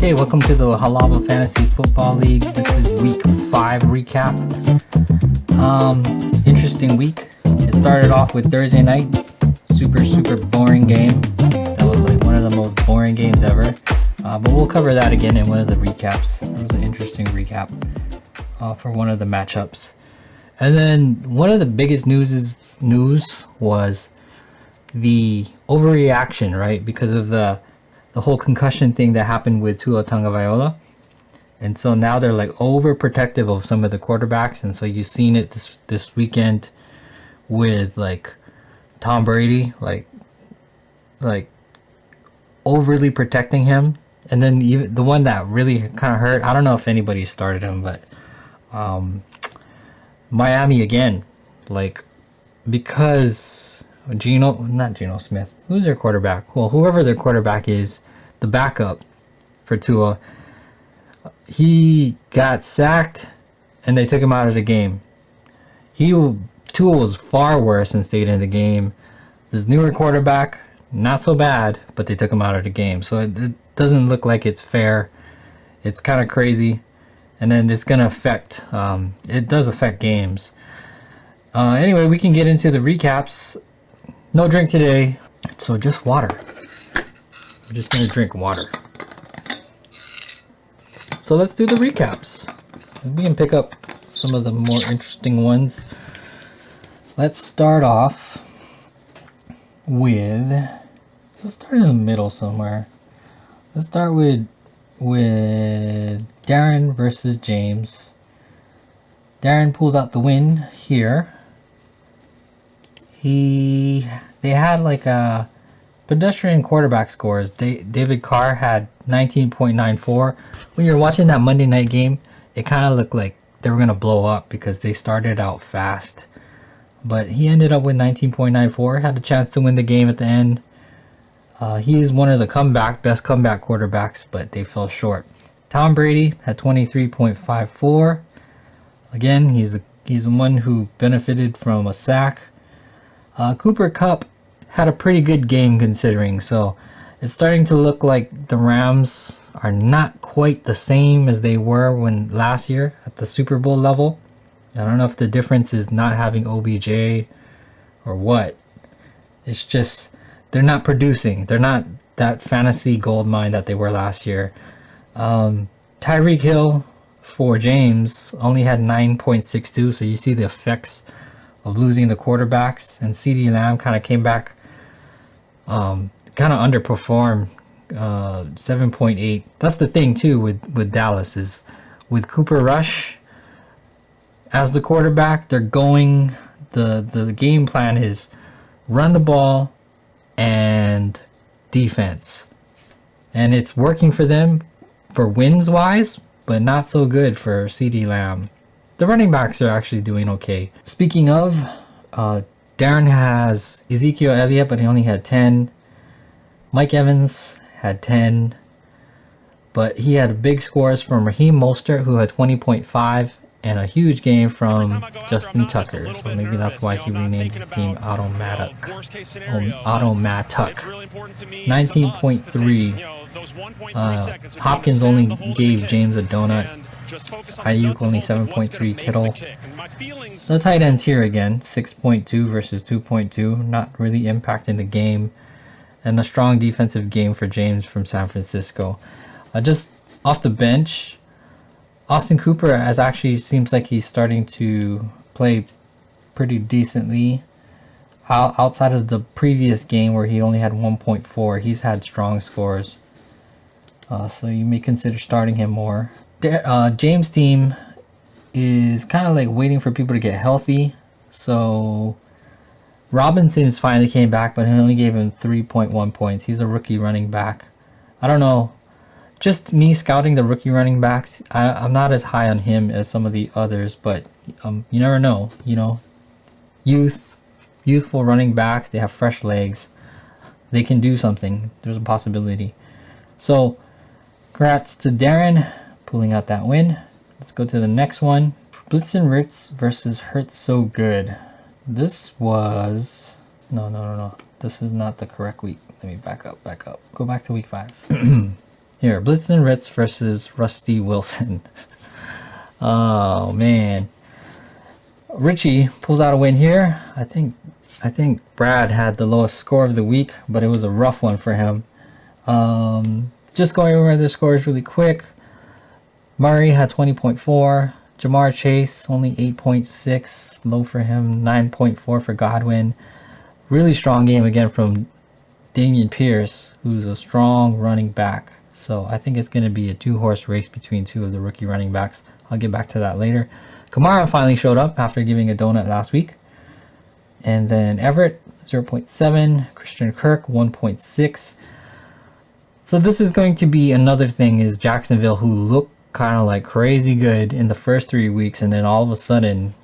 Okay, welcome to the Llama Fantasy Football League. This is week 5 recap. Interesting week. It started off with Thursday night. Super boring game. That was like one of the most boring games ever. But we'll cover that again in one of the recaps. It was an interesting recap for one of the matchups. And then one of the biggest news was the overreaction, right? Because of the whole concussion thing that happened with Tua Tagovailoa. And so now they're like overprotective of some of the quarterbacks. And so you've seen it this weekend with like Tom Brady, like overly protecting him. And then even the one that really kind of hurt, I don't know if anybody started him, but Miami again, like, because not Geno Smith, who's their quarterback? Well, whoever their quarterback is, the backup for Tua, he got sacked and they took him out of the game. Tua was far worse and stayed in the game. This newer quarterback, not so bad, but they took him out of the game. So it doesn't look like it's fair. It's kind of crazy. And then it's going to affect, it does affect games. Anyway, we can get into the recaps. No drink today, so just water. I'm just going to drink water. So let's do the recaps. We can pick up some of the more interesting ones. Let's start off with, let's start in the middle somewhere. Let's start with Darren versus James. Darren pulls out the win here. They had like a pedestrian quarterback scores. David Carr had 19.94. When you're watching that Monday night game, it kind of looked like they were going to blow up because they started out fast. But he ended up with 19.94, had a chance to win the game at the end. He is one of the best comeback quarterbacks, but they fell short. Tom Brady had 23.54. Again, he's the one who benefited from a sack. Cooper Kupp had a pretty good game considering, so it's starting to look like the Rams are not quite the same as they were when last year at the Super Bowl level. I don't know if the difference is not having OBJ or what. It's just they're not producing. They're not that fantasy gold mine that they were last year. Tyreek Hill for James only had 9.62, so you see the effects of losing the quarterbacks. And CeeDee Lamb kind of came back, kind of underperformed, 7.8. That's the thing too with Dallas, is with Cooper Rush as the quarterback, they're going, the game plan is run the ball and defense, and it's working for them for wins wise, but not so good for CeeDee Lamb. The running backs are actually doing okay. Speaking of, Darren has Ezekiel Elliott, but he only had 10. Mike Evans had 10, but he had big scores from Raheem Mostert, who had 20.5, and a huge game from Justin Tucker. So maybe that's why he renamed his team Automatic. 19.3. Hopkins only gave James a donut. Ayuk only 7.3. Kittle. The tight ends here again, 6.2 versus 2.2, not really impacting the game. And a strong defensive game for James from San Francisco. Just off the bench, Austin Cooper actually seems like he's starting to play pretty decently. Outside of the previous game where he only had 1.4, he's had strong scores. So you may consider starting him more. James' team is kind of like waiting for people to get healthy. So Robinson finally came back, but he only gave him 3.1 points. He's a rookie running back. I don't know. Just me scouting the rookie running backs, I'm not as high on him as some of the others, but you never know. You know, youthful running backs, they have fresh legs. They can do something. There's a possibility. So, congrats to Darren pulling out that win. Let's go to the next one. Blitzen Ritz versus Hurts So Good. This was... No. This is not the correct week. Let me back up. Go back to week 5. Here, Blitzen Ritz versus Rusty Wilson. Oh man. Richie pulls out a win here. I think Brad had the lowest score of the week, but it was a rough one for him. Just going over the scores really quick. Murray had 20.4. Jamar Chase only 8.6, low for him. 9.4 for Godwin. Really strong game again from Dameon Pierce, who's a strong running back. So I think it's going to be a two-horse race between two of the rookie running backs. I'll get back to that later. Kamara finally showed up after giving a donut last week. And then Everett, 0.7. Christian Kirk, 1.6. So this is going to be another thing, is Jacksonville, who looked kind of like crazy good in the first 3 weeks, and then all of a sudden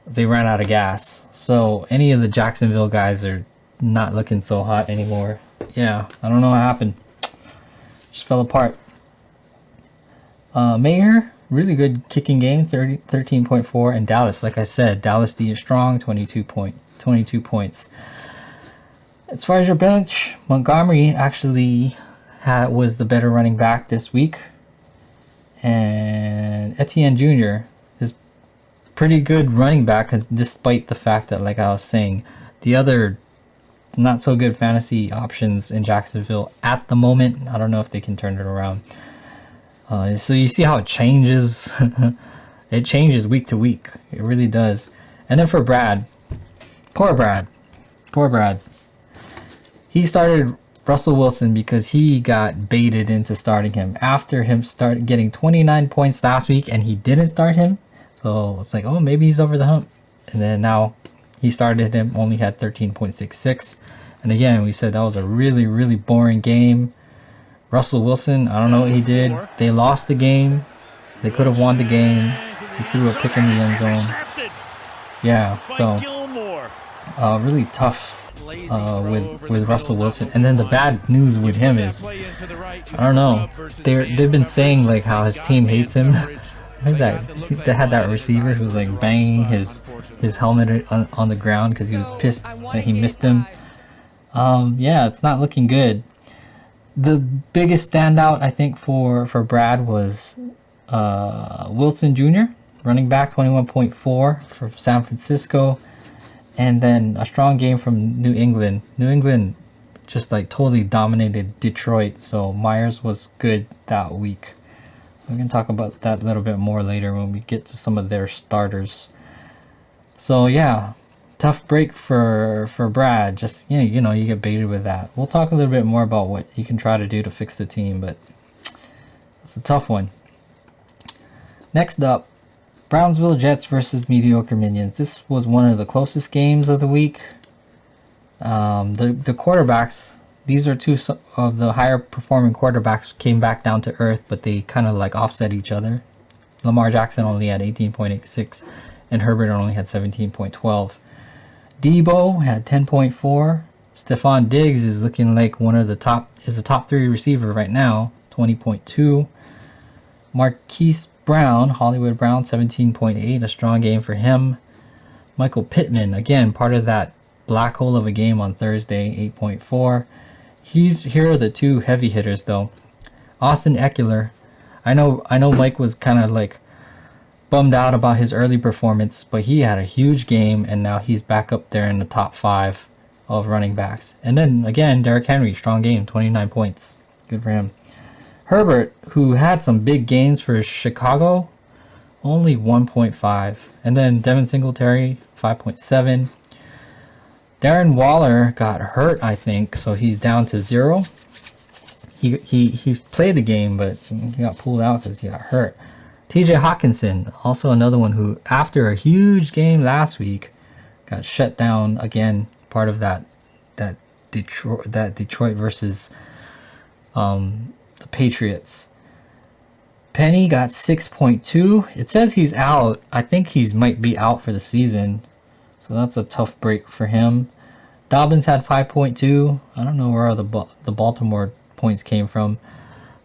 they ran out of gas. So any of the Jacksonville guys are not looking so hot anymore. Yeah, I don't know what happened. Just fell apart. Mayer, really good kicking game, 13.4, and Dallas, like I said, Dallas D is strong, 22 points. As far as your bench, Montgomery actually was the better running back this week, and Etienne Jr. is pretty good running back, despite the fact that, like I was saying, the other not so good fantasy options in Jacksonville at the moment, I don't know if they can turn it around. So you see how it changes. It changes week to week. It really does. And then for Brad, poor Brad. He started Russell Wilson because he got baited into starting him after him started getting 29 points last week, and he didn't start him. So it's like, oh, maybe he's over the hump. And then now he started him, only had 13.66. And again, we said that was a really, really boring game. Russell Wilson, I don't know what he did. They lost the game. They could have won the game. He threw a pick in the end zone. Yeah, so really tough with Russell Wilson. And then the bad news with him is, I don't know, they've been saying like how his team hates him. I heard that they had that receiver who was like banging his helmet on the ground because he was pissed that he missed him. Yeah, it's not looking good. The biggest standout, I think, for Brad was Wilson Jr., running back, 21.4 for San Francisco. And then a strong game from New England. New England just like totally dominated Detroit, so Myers was good that week. We can talk about that a little bit more later when we get to some of their starters. So yeah, tough break for Brad. Just you know, you get baited with that. We'll talk a little bit more about what you can try to do to fix the team, but it's a tough one. Next up, Brownsville Jets versus Mediocre Minions. This was one of the closest games of the week. The quarterbacks, these are two of the higher performing quarterbacks, came back down to earth, but they kind of like offset each other. Lamar Jackson only had 18.86 and Herbert only had 17.12. Debo had 10.4. Stephon Diggs is looking like the top 3 receiver right now, 20.2. Marquise Brown, Hollywood Brown, 17.8, a strong game for him. Michael Pittman, again, part of that black hole of a game on Thursday, 8.4. Here are the two heavy hitters though. Austin Eckler, I know Mike was kind of like bummed out about his early performance, but he had a huge game, and now he's back up there in the top 5 of running backs. And then again, Derrick Henry, strong game, 29 points, good for him. Herbert, who had some big gains for Chicago, only 1.5. And then Devin Singletary, 5.7. Darren Waller got hurt, I think, so he's down to 0. He played the game, but he got pulled out because he got hurt. TJ Hawkinson, also another one who, after a huge game last week, got shut down again. Part of that Detroit versus the Patriots. Penny got 6.2. It says he's out. I think he might be out for the season, so that's a tough break for him. Dobbins had 5.2. I don't know where the Baltimore points came from.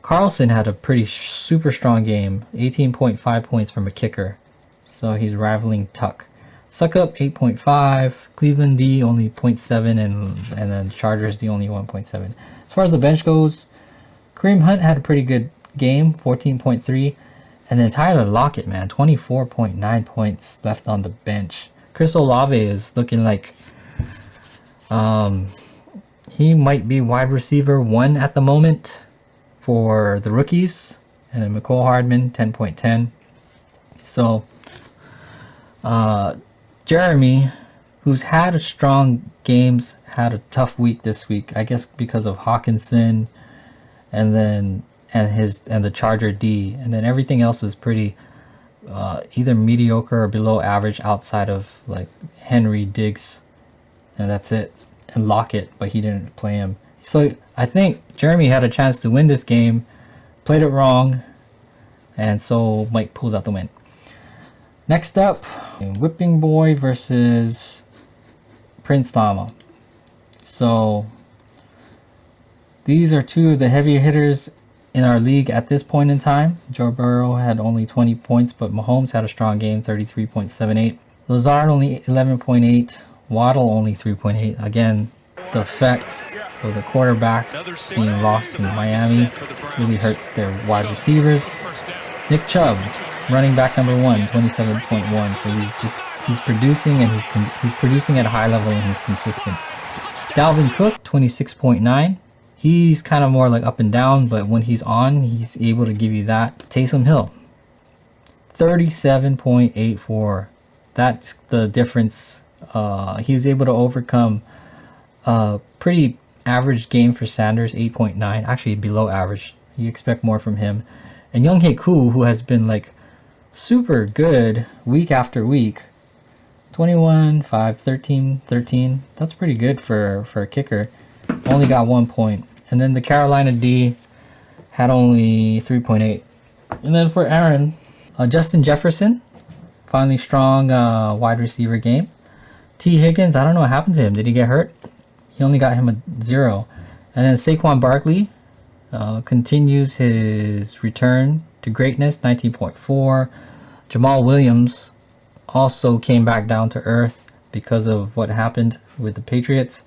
Carlson had a pretty super strong game, 18.5 points from a kicker, so he's rivaling Tuck. Suckup 8.5. Cleveland D only 0.7, and then Chargers D only 1.7. As far as the bench goes, Kareem Hunt had a pretty good game, 14.3. And then Tyler Lockett, man, 24.9 points left on the bench. Chris Olave is looking like he might be wide receiver 1 at the moment for the rookies. And then McCole Hardman, 10.10. So Jeremy, who's had strong games, had a tough week this week. I guess because of Hawkinson and the Charger D, and then everything else was pretty either mediocre or below average outside of like Henry, Diggs, and that's it, and Lockett, but he didn't play him. So I think Jeremy had a chance to win this game, played it wrong, and so Mike pulls out the win. Next up, Whipping Boy versus Prince Llama. So these are two of the heavy hitters in our league at this point in time. Joe Burrow had only 20 points, but Mahomes had a strong game, 33.78. Lazard only 11.8. Waddle only 3.8. Again, the effects of the quarterbacks being lost in Miami really hurts their wide receivers. Nick Chubb, running back number 1, 27.1. So he's producing, and he's producing at a high level, and he's consistent. Dalvin Cook, 26.9. He's kind of more like up and down, but when he's on, he's able to give you that. Taysom Hill, 37.84. That's the difference. He was able to overcome a pretty average game for Sanders, 8.9. Actually below average. You expect more from him. And Younghoe Koo, who has been like super good week after week, 21, 5, 13, 13. That's pretty good for a kicker. Only got 1 point. And then the Carolina D had only 3.8. And then for Aaron, Justin Jefferson, finally strong wide receiver game. T. Higgins, I don't know what happened to him. Did he get hurt? He only got him a 0. And then Saquon Barkley continues his return to greatness, 19.4. Jamal Williams also came back down to earth because of what happened with the Patriots.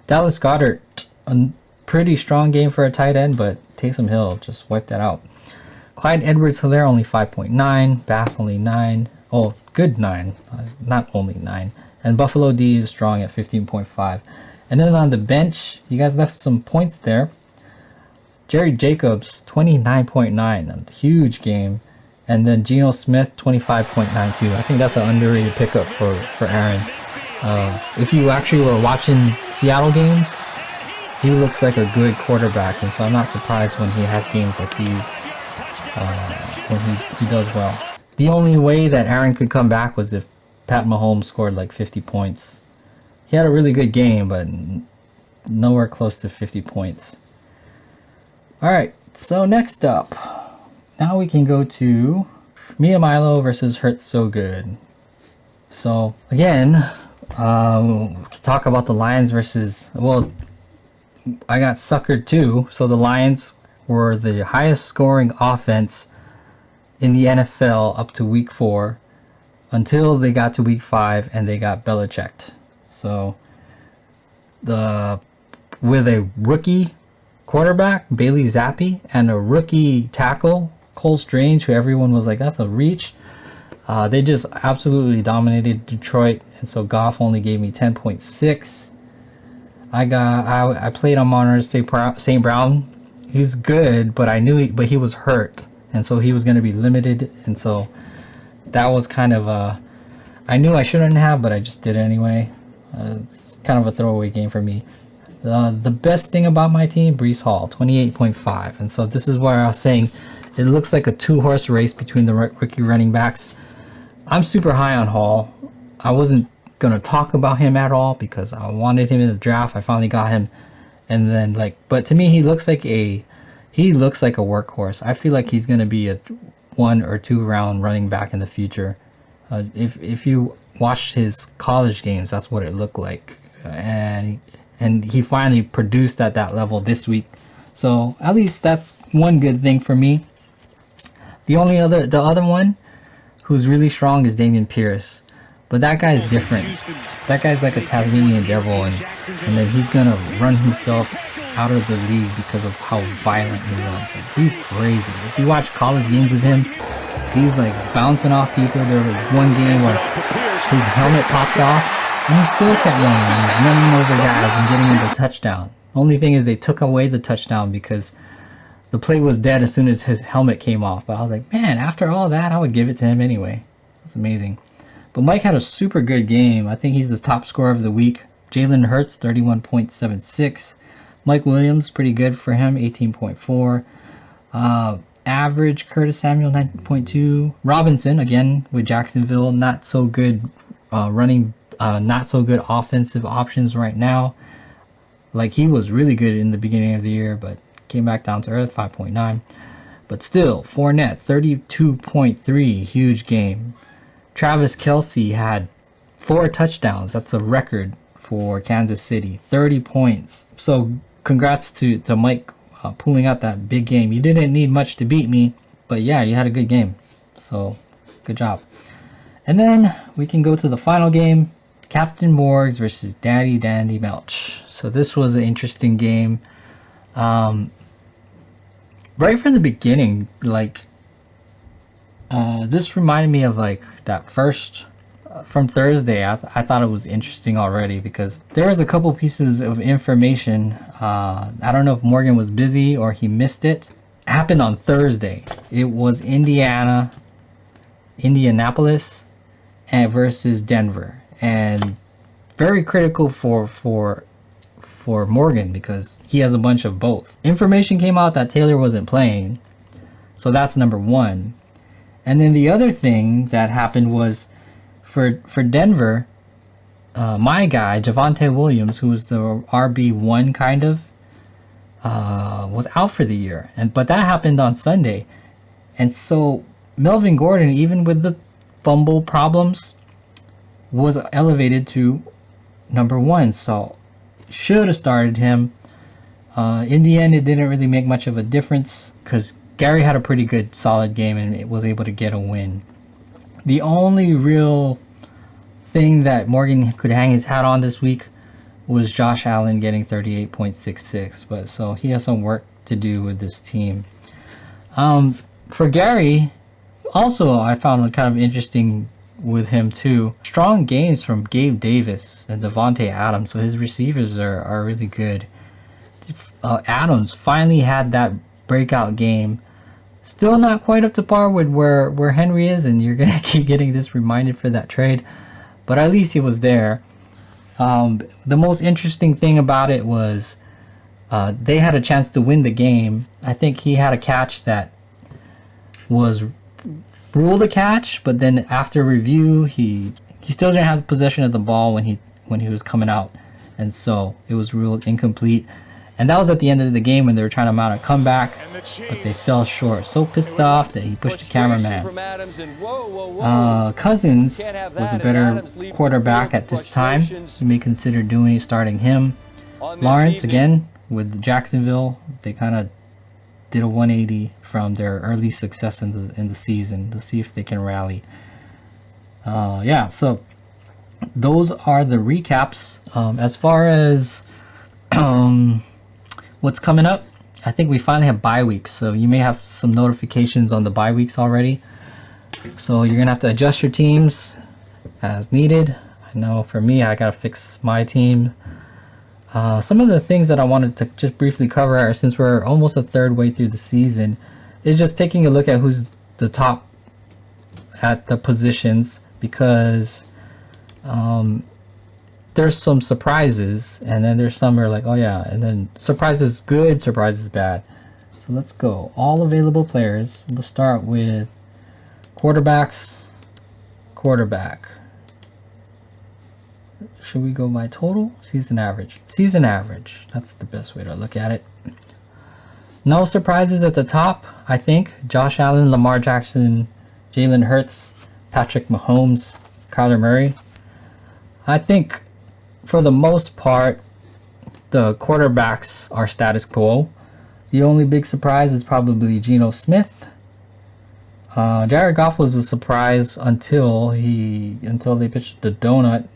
Dallas Goedert, a pretty strong game for a tight end, but Taysom Hill just wiped that out. Clyde Edwards-Helaire only 5.9. Bass only 9. Oh, good 9. Not only 9. And Buffalo D is strong at 15.5. And then on the bench, you guys left some points there. Jerry Jacobs, 29.9. A huge game. And then Geno Smith, 25.92. I think that's an underrated pickup for Aaron. If you actually were watching Seattle games, he looks like a good quarterback, and so I'm not surprised when he has games like these, when he does well. The only way that Aaron could come back was if Pat Mahomes scored like 50 points. He had a really good game, but nowhere close to 50 points. Alright, so next up, now we can go to Mia Milo versus Hurts So Good. So again, talk about the Lions versus, well, I got suckered too. So the Lions were the highest scoring offense in the NFL up to week 4 until they got to week 5 and they got Belichicked. So with a rookie quarterback, Bailey Zappi, and a rookie tackle, Cole Strange, who everyone was like, that's a reach. They just absolutely dominated Detroit, and so Goff only gave me 10.6. I played on Monterey St. Brown. He's good, but but he was hurt, and so he was going to be limited, and so that was kind of I knew I shouldn't have, but I just did it anyway. It's kind of a throwaway game for me. The best thing about my team, Breece Hall, 28.5, and so this is where I was saying it looks like a 2-horse race between the rookie running backs. I'm super high on Hall. I wasn't gonna talk about him at all because I wanted him in the draft. I finally got him, and then but to me he looks like a workhorse. I feel like he's gonna be a 1 or 2 round running back in the future. If you watched his college games, that's what it looked like, and he finally produced at that level this week. So at least that's one good thing for me. The other one who's really strong is Dameon Pierce. But that guy's different. That guy's like a Tasmanian devil, and then he's gonna run himself out of the league because of how violent he was. Like, he's crazy. If you watch college games with him, he's like bouncing off people. There was one game where his helmet popped off and he still kept running. He was running over guys and getting into touchdown. Only thing is they took away the touchdown because the play was dead as soon as his helmet came off. But I was like, man, after all that, I would give it to him anyway. It's amazing. But Mike had a super good game. I think he's the top scorer of the week. Jalen Hurts, 31.76. Mike Williams, pretty good for him, 18.4. Average, Curtis Samuel, 19.2. Robinson, again, with Jacksonville, not so good running, not so good offensive options right now. Like, he was really good in the beginning of the year, but came back down to earth, 5.9. But still, Fournette, 32.3, huge game. Travis Kelce had 4 touchdowns. That's a record for Kansas City, 30 points. So congrats to Mike pulling out that big game. You didn't need much to beat me, but yeah, you had a good game. So good job. And then we can go to the final game, Captain Morgz versus Daddy Dandy Melch. So this was an interesting game. Right from the beginning, like this reminded me of like that first from Thursday. I thought it was interesting already because there was a couple pieces of information. I don't know if Morgan was busy or he missed it. It happened on Thursday. It was Indianapolis versus Denver, and very critical for Morgan because he has a bunch of both. Information came out that Taylor wasn't playing, so that's number one. And then the other thing that happened was for Denver, my guy Javonte Williams, who was the RB1 kind of, was out for the year, but that happened on Sunday, and so Melvin Gordon, even with the fumble problems, was elevated to number 1. So should have started him. In the end, it didn't really make much of a difference because Gary had a pretty good solid game and it was able to get a win. The only real thing that Morgan could hang his hat on this week was Josh Allen getting 38.66, but so he has some work to do with this team. For Gary, also I found it kind of interesting with him too. Strong games from Gabe Davis and Devontae Adams, so his receivers are really good. Adams finally had that breakout game. Still not quite up to par with where Henry is, and you're gonna keep getting this reminded for that trade, but at least he was there. The most interesting thing about it was they had a chance to win the game. I think he had a catch that was ruled a catch, but then after review he still didn't have possession of the ball when he was coming out, and so it was ruled incomplete. And that was at the end of the game when they were trying to mount a comeback, but they fell short. So pissed off that he pushed the cameraman. Cousins was a better quarterback at this time. You may consider starting him. Lawrence, again, with Jacksonville, they kind of did a 180 from their early success in the season to see if they can rally. Yeah, so those are the recaps. As far as what's coming up, I think we finally have bye weeks, so you may have some notifications on the bye weeks already. So you're gonna have to adjust your teams as needed. I know for me, I gotta fix my team. Some of the things that I wanted to just briefly cover are, since we're almost a third way through the season, is just taking a look at who's the top at the positions, because there's some surprises, and then there's some are like, oh yeah, and then surprises good, surprises bad. So let's go. All available players. We'll start with quarterbacks. Quarterback. Should we go by total? Season average. Season average. That's the best way to look at it. No surprises at the top, I think. Josh Allen, Lamar Jackson, Jalen Hurts, Patrick Mahomes, Kyler Murray. I think for the most part, the quarterbacks are status quo. The only big surprise is probably Geno Smith. Jared Goff was a surprise until they pitched the donut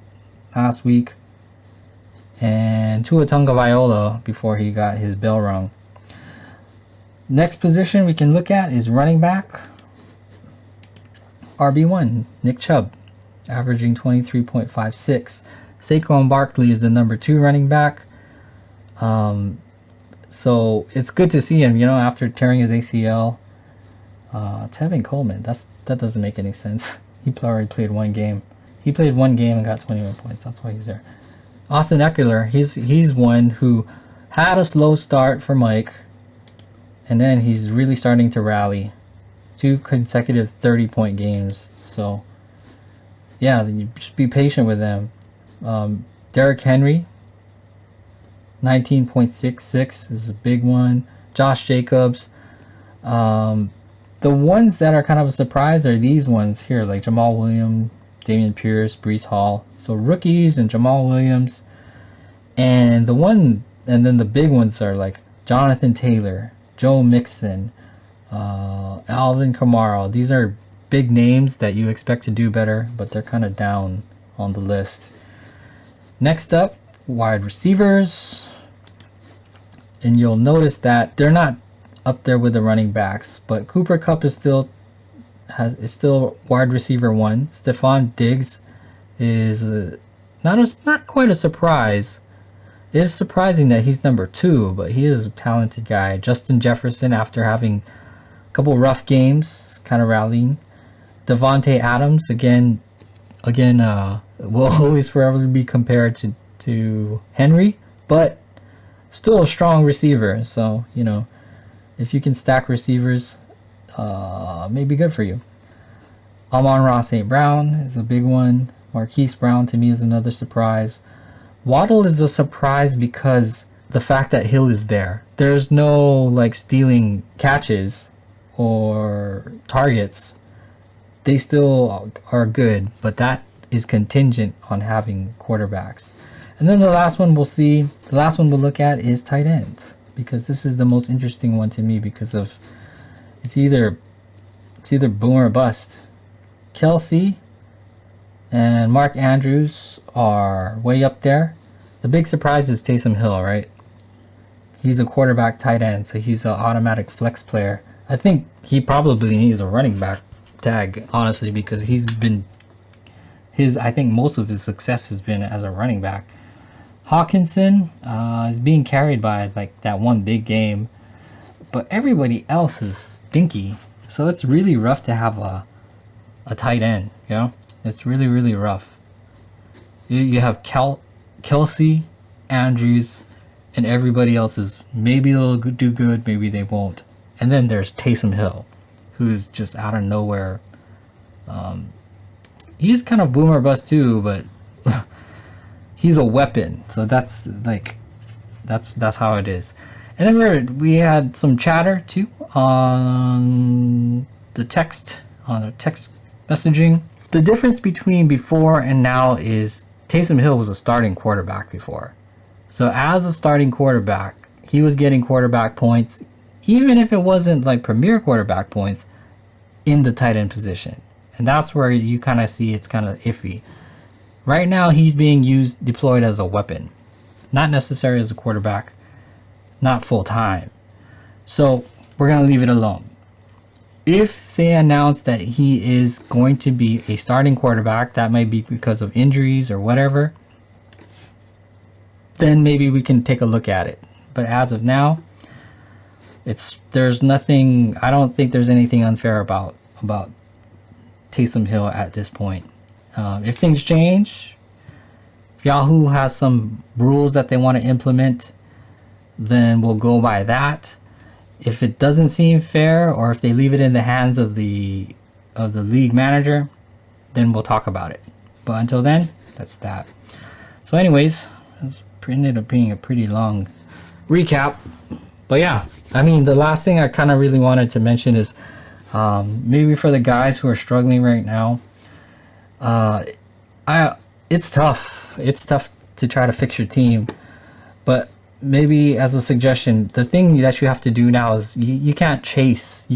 last week, and and Tua Tagovailoa before he got his bell rung. Next position we can look at is running back. RB1, Nick Chubb, averaging 23.56. Saquon Barkley is the number 2 running back. So it's good to see him, after tearing his ACL. Tevin Coleman, that doesn't make any sense. He already played one game. He played one game and got 21 points. That's why he's there. Austin Eckler, he's one who had a slow start for Mike, and then he's really starting to rally. 2 consecutive 30-point games. So, yeah, you just be patient with them. Derrick Henry, 19.66 is a big one. Josh Jacobs. The ones that are kind of a surprise are these ones here, like Jamal Williams, Dameon Pierce, Breece Hall. So rookies and Jamal Williams. And then the big ones are like Jonathan Taylor, Joe Mixon, Alvin Kamara. These are big names that you expect to do better, but they're kind of down on the list. Next up, wide receivers. And you'll notice that they're not up there with the running backs, but Cooper Kupp is still wide receiver 1. Stephon Diggs is not quite a surprise. It is surprising that he's number 2, but he is a talented guy. Justin Jefferson, after having a couple rough games, kind of rallying. Devontae Adams again will always forever be compared to Henry, but still a strong receiver. So if you can stack receivers, may be good for you. Amon-Ra St. Brown is a big one. Marquise Brown to me is another surprise. Waddle is a surprise because the fact that Hill is there. There's no stealing catches or targets. They still are good, but that is contingent on having quarterbacks. And then the last one we'll look at is tight end, because this is the most interesting one to me because of it's either boom or bust. Kelsey and Mark Andrews are way up there. The big surprise is Taysom Hill, right? He's a quarterback tight end, so he's an automatic flex player. I think he probably needs a running back tag, honestly, because I think most of his success has been as a running back. Hawkinson is being carried by that one big game, but everybody else is stinky. So it's really rough to have a tight end, It's really, really rough. You have Kelsey, Andrews, and everybody else is maybe they'll do good, maybe they won't. And then there's Taysom Hill, who's just out of nowhere. He's kind of boom or bust too, but he's a weapon. So that's how it is. And then we had some chatter too on the text messaging. The difference between before and now is Taysom Hill was a starting quarterback before. So as a starting quarterback, he was getting quarterback points, even if it wasn't premier quarterback points, in the tight end position. And that's where you kind of see it's kind of iffy. Right now, he's being deployed as a weapon, not necessarily as a quarterback, not full time. So we're going to leave it alone. If they announce that he is going to be a starting quarterback, that might be because of injuries or whatever, then maybe we can take a look at it. But as of now, there's nothing. I don't think there's anything unfair about Taysom Hill at this point. If things change, if Yahoo has some rules that they want to implement, then we'll go by that. If it doesn't seem fair, or if they leave it in the hands of the league manager, then we'll talk about it. But until then, that's that. So anyways, it ended up being a pretty long recap. But yeah, the last thing I kind of really wanted to mention is maybe for the guys who are struggling right now, it's tough. It's tough to try to fix your team, but maybe as a suggestion, the thing that you have to do now is you can't chase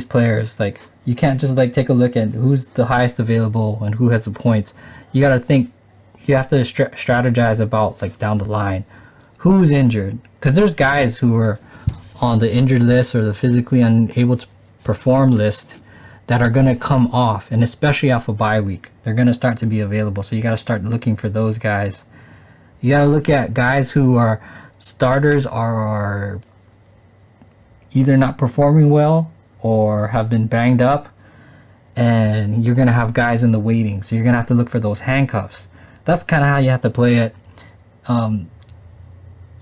players. You can't just take a look at who's the highest available and who has the points. You got to think. You have to strategize about down the line. who's injured, because there's guys who are on the injured list or the physically unable to perform list that are going to come off, and especially off a bye week, they're going to start to be available. So you got to start looking for those guys. You got to look at guys who are starters are either not performing well or have been banged up, and you're going to have guys in the waiting. So you're going to have to look for those handcuffs. That's kind of how you have to play it.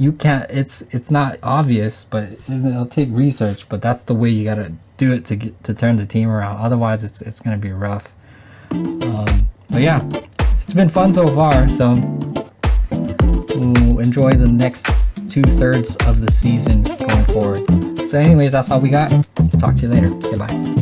You can't, it's not obvious, but it'll take research, but that's the way you got to do it to turn the team around. Otherwise it's going to be rough. But yeah, it's been fun so far. So we'll enjoy the next 2/3 of the season going forward. So anyways, that's all we got. Talk to you later. Goodbye.